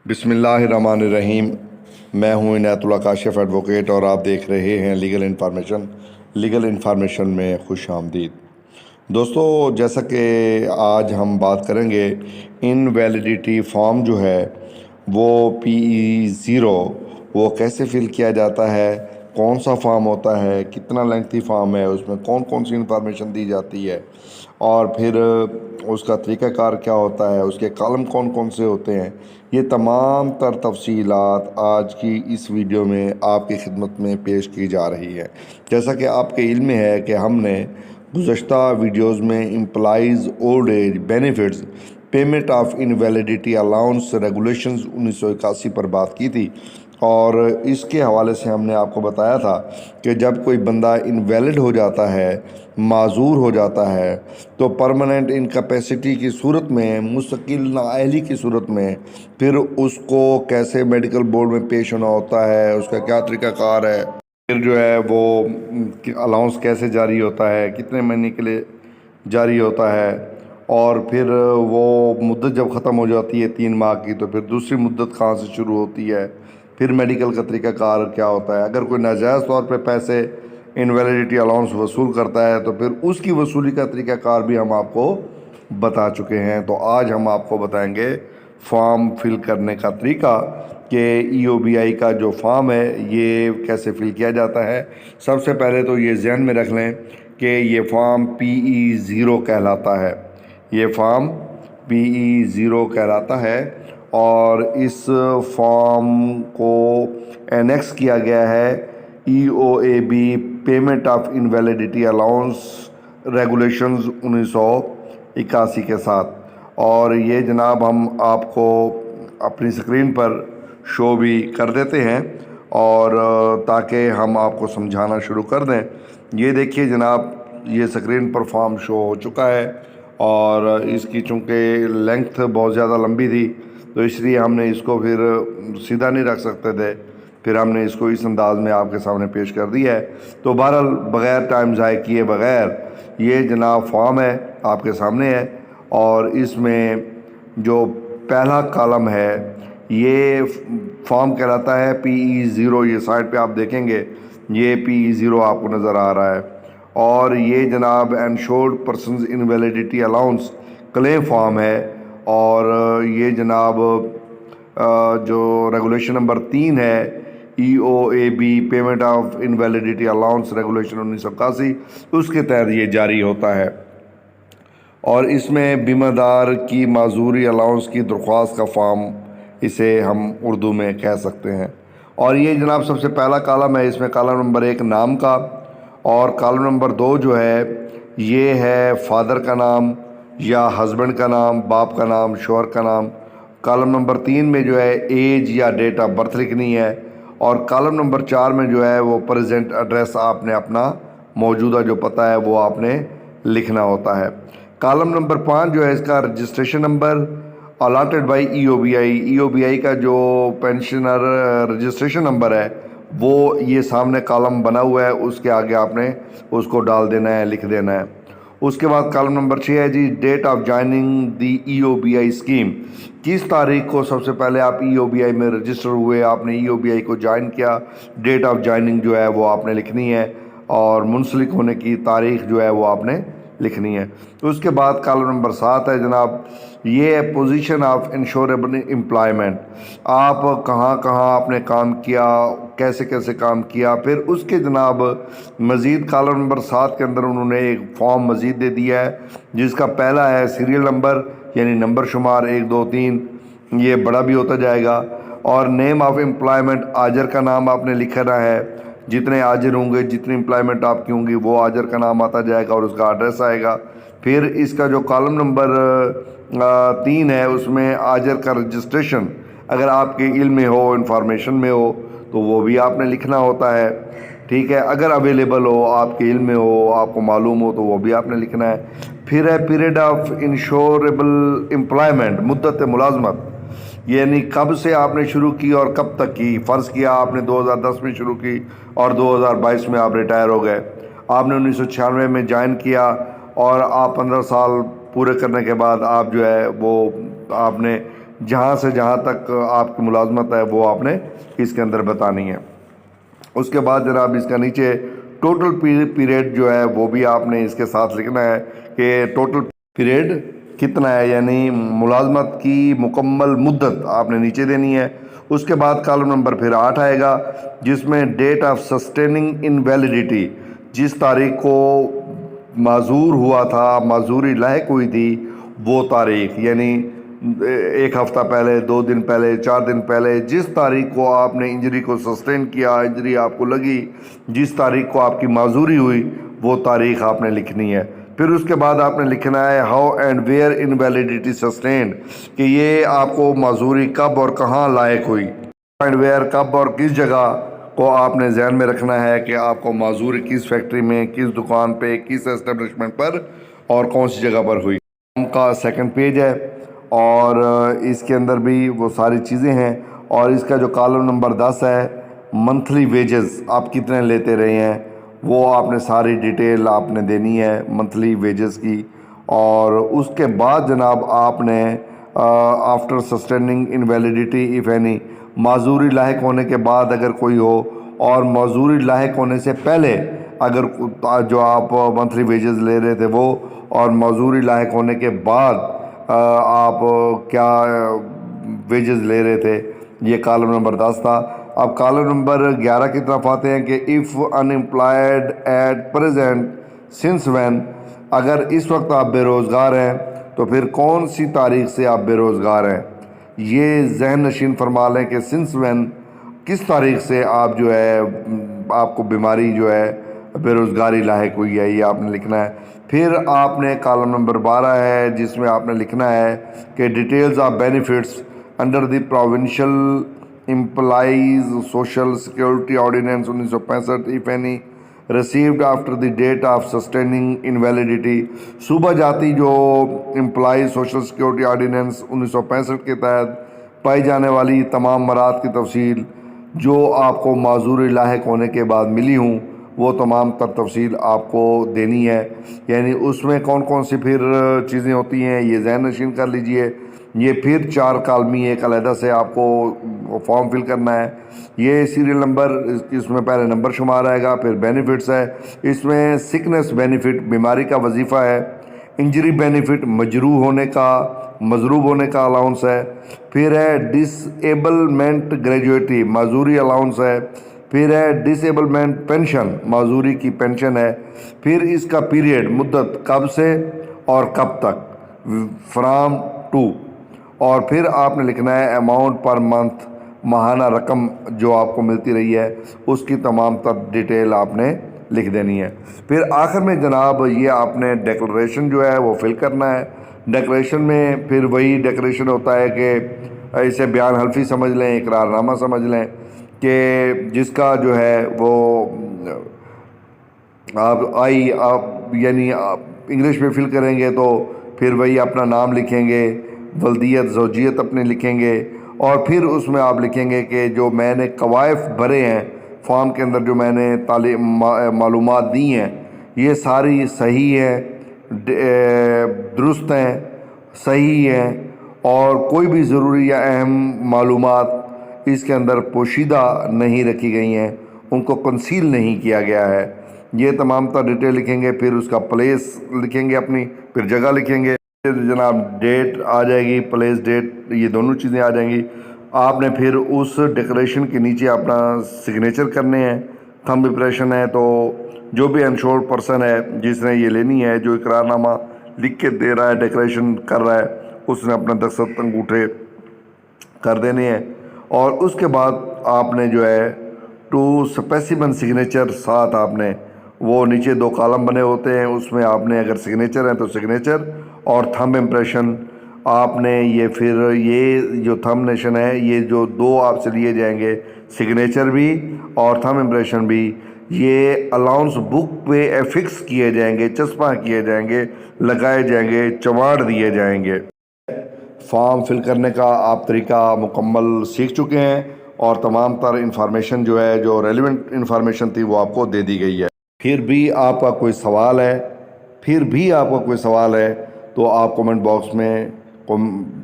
بسم اللہ الرحمن الرحیم۔ میں ہوں عنایت اللہ کاشف ایڈوکیٹ اور آپ دیکھ رہے ہیں لیگل انفارمیشن میں خوش آمدید۔ دوستو، جیسا کہ آج ہم بات کریں گے انویلیڈیٹی فارم جو ہے وہ PE0 وہ کیسے فل کیا جاتا ہے، کون سا فارم ہوتا ہے، کتنا لینتھی فارم ہے، اس میں کون کون سی انفارمیشن دی جاتی ہے، اور پھر اس کا طریقہ کار کیا ہوتا ہے، اس کے کالم کون کون سے ہوتے ہیں، یہ تمام تر تفصیلات آج کی اس ویڈیو میں آپ کی خدمت میں پیش کی جا رہی ہے۔ جیسا کہ آپ کے علم میں ہے کہ ہم نے گزشتہ ویڈیوز میں employees old age benefits payment of invalidity allowance regulations 1981 پر بات کی تھی، اور اس کے حوالے سے ہم نے آپ کو بتایا تھا کہ جب کوئی بندہ انویلڈ ہو جاتا ہے، معذور ہو جاتا ہے، تو پرماننٹ انکیپیسٹی کی صورت میں، مستقل نااہلی کی صورت میں پھر اس کو کیسے میڈیکل بورڈ میں پیش ہونا ہوتا ہے، اس کا کیا طریقہ کار ہے، پھر جو ہے وہ الاؤنس کیسے جاری ہوتا ہے، کتنے مہینے کے لیے جاری ہوتا ہے، اور پھر وہ مدت جب ختم ہو جاتی ہے 3 ماہ کی تو پھر دوسری مدت کہاں سے شروع ہوتی ہے، پھر میڈیکل کا طریقہ کار کیا ہوتا ہے، اگر کوئی ناجائز طور پہ پیسے انویلیڈیٹی الاؤنس وصول کرتا ہے تو پھر اس کی وصولی کا طریقہ کار بھی ہم آپ کو بتا چکے ہیں۔ تو آج ہم آپ کو بتائیں گے فارم فل کرنے کا طریقہ کہ EOBI کا جو فارم ہے یہ کیسے فل کیا جاتا ہے۔ سب سے پہلے تو یہ ذہن میں رکھ لیں کہ یہ فارم PE0 کہلاتا ہے، یہ فارم PE0 کہلاتا ہے، اور اس فارم کو اینیکس کیا گیا ہے EOAB payment of invalidity allowance regulations 1981 کے ساتھ، اور یہ جناب ہم آپ کو اپنی اسکرین پر شو بھی کر دیتے ہیں، اور تاکہ ہم آپ کو سمجھانا شروع کر دیں۔ یہ دیکھیے جناب، یہ اسکرین پر فارم شو ہو چکا ہے، اور اس کی چونکہ لینگتھ بہت زیادہ لمبی تھی تو اس لیے ہم نے اس کو پھر سیدھا نہیں رکھ سکتے تھے، پھر ہم نے اس کو اس انداز میں آپ کے سامنے پیش کر دیا ہے۔ تو بہرحال بغیر ٹائم ضائع کیے بغیر یہ جناب فارم ہے آپ کے سامنے ہے، اور اس میں جو پہلا کالم ہے یہ فارم کہلاتا ہے PE0۔ یہ سائٹ پہ آپ دیکھیں گے یہ PE0 آپ کو نظر آ رہا ہے، اور یہ جناب انشورڈ پرسنز انویلیڈیٹی الاؤنس کلیم فارم ہے، اور یہ جناب جو ریگولیشن نمبر 3 ہے EOAB payment of invalidity allowance regulation 1981، اس کے تحت یہ جاری ہوتا ہے، اور اس میں بیمہ دار کی معذوری الاؤنس کی درخواست کا فارم اسے ہم اردو میں کہہ سکتے ہیں۔ اور یہ جناب سب سے پہلا کالم ہے، اس میں کالم نمبر 1 نام کا، اور کالم نمبر 2 جو ہے یہ ہے فادر کا نام یا ہسبینڈ کا نام، باپ کا نام، شوہر کا نام۔ کالم نمبر 3 میں جو ہے ایج یا ڈیٹ آف برتھ لکھنی ہے، اور کالم نمبر 4 میں جو ہے وہ پریزنٹ ایڈریس آپ نے اپنا موجودہ جو پتہ ہے وہ آپ نے لکھنا ہوتا ہے۔ کالم نمبر 5 جو ہے اس کا registration number allotted by EOBI کا جو پینشنر رجسٹریشن نمبر ہے وہ یہ سامنے کالم بنا ہوا ہے، اس کے آگے آپ نے اس کو ڈال دینا ہے، لکھ دینا ہے۔ اس کے بعد کالم نمبر 6 ہے جی date of joining the EOBI scheme, کس تاریخ کو سب سے پہلے آپ EOBI میں رجسٹر ہوئے، آپ نے EOBI کو جوائن کیا، ڈیٹ آف جوائننگ جو ہے وہ آپ نے لکھنی ہے، اور منسلک ہونے کی تاریخ جو ہے وہ آپ نے لکھنی ہے۔ اس کے بعد کالم نمبر 7 ہے جناب، یہ ہے پوزیشن آف انشوریبل امپلائمنٹ، آپ کہاں کہاں آپ نے کام کیا، کیسے کیسے کام کیا۔ پھر اس کے جناب مزید کالم نمبر 7 کے اندر انہوں نے ایک فارم مزید دے دیا ہے، جس کا پہلا ہے سیریل نمبر، یعنی نمبر شمار 1 2 3، یہ بڑا بھی ہوتا جائے گا، اور نیم آف امپلائمنٹ، آجر کا نام آپ نے لکھنا ہے، جتنے آجر ہوں گے، جتنی امپلائمنٹ آپ کی ہوں گی وہ آجر کا نام آتا جائے گا اور اس کا ایڈریس آئے گا۔ پھر اس کا جو کالم نمبر 3 ہے اس میں آجر کا رجسٹریشن، اگر آپ کے علم میں ہو، انفارمیشن میں ہو تو وہ بھی آپ نے لکھنا ہوتا ہے، ٹھیک ہے، اگر اویلیبل ہو، آپ کے علم میں ہو، آپ کو معلوم ہو تو وہ بھی آپ نے لکھنا ہے۔ پھر ہے پیریڈ آف انشوریبل امپلائمنٹ، مدت ملازمت، یعنی کب سے آپ نے شروع کی اور کب تک کی۔ فرض کیا آپ نے 2010 میں شروع کی اور 2022 میں آپ ریٹائر ہو گئے، آپ نے 1996 میں جوائن کیا، اور آپ 15 سال پورے کرنے کے بعد آپ جو ہے وہ آپ نے جہاں سے جہاں تک آپ کی ملازمت ہے وہ آپ نے اس کے اندر بتانی ہے۔ اس کے بعد جناب اس کا نیچے ٹوٹل پیریڈ جو ہے وہ بھی آپ نے اس کے ساتھ لکھنا ہے کہ ٹوٹل پیریڈ کتنا ہے، یعنی ملازمت کی مکمل مدت آپ نے نیچے دینی ہے۔ اس کے بعد کالم نمبر پھر 8 آئے گا، جس میں ڈیٹ آف سسٹیننگ انویلیڈیٹی، جس تاریخ کو معذور ہوا تھا، معذوری لاحق ہوئی تھی، وہ تاریخ، یعنی 1 ہفتہ پہلے، 2 دن پہلے، 4 دن پہلے، جس تاریخ کو آپ نے انجری کو سسٹین کیا، انجری آپ کو لگی، جس تاریخ کو آپ کی معذوری ہوئی، وہ تاریخ آپ نے لکھنی ہے۔ پھر اس کے بعد آپ نے لکھنا ہے ہاؤ اینڈ ویئر انویلیڈیٹی سسٹینڈ، کہ یہ آپ کو معذوری کب اور کہاں لائق ہوئی، اینڈ ویئر کب اور کس جگہ کو آپ نے ذہن میں رکھنا ہے کہ آپ کو معذوری کس فیکٹری میں، کس دکان پہ، کس اسٹیبلشمنٹ پر اور کون سی جگہ پر ہوئی۔ کا سیکنڈ پیج ہے اور اس کے اندر بھی وہ ساری چیزیں ہیں، اور اس کا جو کالم نمبر 10 ہے منتھلی ویجز آپ کتنے لیتے رہے ہیں، وہ آپ نے ساری ڈیٹیل آپ نے دینی ہے منتھلی ویجز کی۔ اور اس کے بعد جناب آپ نے آفٹر سسٹیننگ انویلیڈیٹی ایف اینی، معذوری لاحق ہونے کے بعد اگر کوئی ہو، اور معذوری لاحق ہونے سے پہلے اگر جو آپ منتھلی ویجز لے رہے تھے وہ، اور معذوری لاحق ہونے کے بعد آپ کیا ویجز لے رہے تھے، یہ کالم نمبر 10 تھا۔ اب کالم نمبر 11 کی طرف آتے ہیں کہ if unemployed at present since when، اگر اس وقت آپ بے روزگار ہیں تو پھر کون سی تاریخ سے آپ بے روزگار ہیں۔ یہ ذہن نشین فرما لیں کہ since when، کس تاریخ سے آپ جو ہے آپ کو بیماری جو ہے بے روزگاری لاحق ہوئی ہے، یہ آپ نے لکھنا ہے۔ پھر آپ نے کالم نمبر 12 ہے جس میں آپ نے لکھنا ہے کہ details of benefits under the provincial employees social security ordinance 1965 if any received after the date of sustaining invalidity, صوبہ جاتی جو امپلائیز سوشل سیکورٹی آرڈیننس 1965 کے تحت پائی جانے والی تمام مراد کی تفصیل جو آپ کو معذوری لاحق ہونے کے بعد ملی ہوں، وہ تمام تر تفصیل آپ کو دینی ہے۔ یعنی اس میں کون کون سی پھر چیزیں ہوتی ہیں یہ ذہن نشین کر لیجئے۔ یہ پھر 4 کالمی ایک علیحدہ سے آپ کو فارم فل کرنا ہے۔ یہ سیریل نمبر، اس میں پہلے نمبر شمار آئے گا، پھر بینیفٹس ہے، اس میں سکنس بینیفٹ بیماری کا وظیفہ ہے، انجری بینیفٹ مجروح ہونے کا، مضروب ہونے کا الاؤنس ہے، پھر ہے ڈس ایبلمنٹ گریجویٹی معذوری الاؤنس ہے، پھر ہے ڈس ایبلمنٹ پینشن معذوری کی پینشن ہے، پھر اس کا پیریڈ مدت کب سے اور کب تک فرام ٹو، اور پھر آپ نے لکھنا ہے اماؤنٹ پر منتھ، ماہانہ رقم جو آپ کو ملتی رہی ہے اس کی تمام تر ڈیٹیل آپ نے لکھ دینی ہے۔ پھر آخر میں جناب یہ آپ نے ڈیکلریشن جو ہے وہ فل کرنا ہے۔ ڈیکلریشن میں پھر وہی ڈیکلریشن ہوتا ہے کہ اسے بیان حلفی سمجھ لیں، اقرار نامہ سمجھ لیں، کہ جس کا جو ہے وہ آپ یعنی انگلش میں فل کریں گے تو پھر وہی اپنا نام لکھیں گے، ولدیت زوجیت اپنے لکھیں گے، اور پھر اس میں آپ لکھیں گے کہ جو میں نے قوائف بھرے ہیں فارم کے اندر، جو میں نے معلومات دی ہیں، یہ ساری صحیح ہیں، درست ہیں، صحیح ہیں، اور کوئی بھی ضروری یا اہم معلومات اس کے اندر پوشیدہ نہیں رکھی گئی ہیں، ان کو کنسیل نہیں کیا گیا ہے۔ یہ تمام تر ڈیٹیل لکھیں گے، پھر اس کا پلیس لکھیں گے اپنی، پھر جگہ لکھیں گے، جناب ڈیٹ آ جائے گی، پلیس ڈیٹ، یہ دونوں چیزیں آ جائیں گی۔ آپ نے پھر اس ڈیکلیریشن کے نیچے اپنا سگنیچر کرنے ہیں، تھمب امپریشن ہے، تو جو بھی انشورڈ پرسن ہے جس نے یہ لینی ہے، جو اقرار نامہ لکھ کے دے رہا ہے، ڈیکلیریشن کر رہا ہے، اس نے اپنا دستخط انگوٹھے کر دینے ہیں۔ اور اس کے بعد آپ نے جو ہے ٹو اسپیسیمن سگنیچر ساتھ آپ نے وہ نیچے 2 کالم بنے ہوتے ہیں، اس میں آپ نے اگر سگنیچر ہیں تو سگنیچر اور تھمب امپریشن آپ نے یہ پھر یہ جو تھمب نیشن ہے، یہ جو 2 آپ سے لیے جائیں گے، سگنیچر بھی اور تھمب امپریشن بھی، یہ الاؤنس بک پہ ایفکس کیے جائیں گے، چسپاں کیے جائیں گے، لگائے جائیں گے، چواڑ دیے جائیں گے۔ فارم فل کرنے کا آپ طریقہ مکمل سیکھ چکے ہیں، اور تمام تر انفارمیشن جو ہے، جو ریلیونٹ انفارمیشن تھی، وہ آپ کو دے دی گئی ہے۔ پھر بھی آپ کا کوئی سوال ہے تو آپ کمنٹ باکس میں کو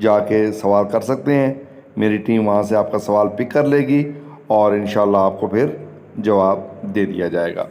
جا کے سوال کر سکتے ہیں. میری ٹیم وہاں سے آپ کا سوال پک کر لے گی اور انشاءاللہ آپ کو پھر جواب دے دیا جائے گا.